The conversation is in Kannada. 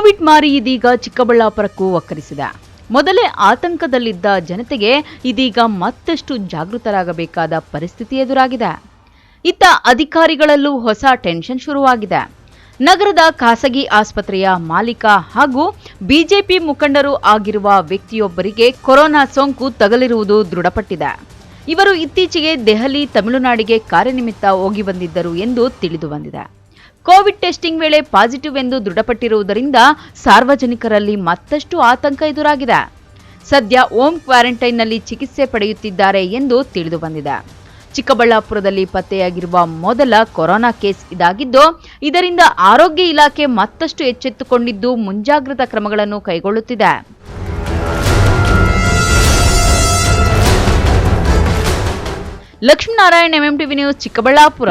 ಕೋವಿಡ್ ಮಾರಿ ಇದೀಗ ಚಿಕ್ಕಬಳ್ಳಾಪುರಕ್ಕೂ ಒಕ್ಕರಿಸಿದೆ. ಮೊದಲೇ ಆತಂಕದಲ್ಲಿದ್ದ ಜನತೆಗೆ ಇದೀಗ ಮತ್ತಷ್ಟು ಜಾಗೃತರಾಗಬೇಕಾದ ಪರಿಸ್ಥಿತಿ ಎದುರಾಗಿದೆ. ಇತ್ತ ಅಧಿಕಾರಿಗಳಲ್ಲೂ ಹೊಸ ಟೆನ್ಷನ್ ಶುರುವಾಗಿದೆ. ನಗರದ ಖಾಸಗಿ ಆಸ್ಪತ್ರೆಯ ಮಾಲೀಕ ಹಾಗೂ ಬಿಜೆಪಿ ಮುಖಂಡರು ಆಗಿರುವ ವ್ಯಕ್ತಿಯೊಬ್ಬರಿಗೆ ಕೊರೋನಾ ಸೋಂಕು ತಗುಲಿರುವುದು ದೃಢಪಟ್ಟಿದೆ. ಇವರು ಇತ್ತೀಚೆಗೆ ದೆಹಲಿ, ತಮಿಳುನಾಡಿಗೆ ಕಾರ್ಯನಿಮಿತ್ತ ಹೋಗಿ ಬಂದಿದ್ದರು ಎಂದು ತಿಳಿದು ಬಂದಿದೆ. ಕೋವಿಡ್ ಟೆಸ್ಟಿಂಗ್ ವೇಳೆ ಪಾಸಿಟಿವ್ ಎಂದು ದೃಢಪಟ್ಟಿರುವುದರಿಂದ ಸಾರ್ವಜನಿಕರಲ್ಲಿ ಮತ್ತಷ್ಟು ಆತಂಕ ಎದುರಾಗಿದೆ. ಸದ್ಯ ಹೋಮ್ ಕ್ವಾರಂಟೈನ್ನಲ್ಲಿ ಚಿಕಿತ್ಸೆ ಪಡೆಯುತ್ತಿದ್ದಾರೆ ಎಂದು ತಿಳಿದು ಬಂದಿದೆ. ಚಿಕ್ಕಬಳ್ಳಾಪುರದಲ್ಲಿ ಪತ್ತೆಯಾಗಿರುವ ಮೊದಲ ಕೊರೋನಾ ಕೇಸ್ ಇದಾಗಿದ್ದು, ಇದರಿಂದ ಆರೋಗ್ಯ ಇಲಾಖೆ ಮತ್ತಷ್ಟು ಎಚ್ಚೆತ್ತುಕೊಂಡಿದ್ದು ಮುಂಜಾಗ್ರತಾ ಕ್ರಮಗಳನ್ನು ಕೈಗೊಳ್ಳುತ್ತಿದೆ. Lakshminarayan, MMTV news, Chikkaballapur.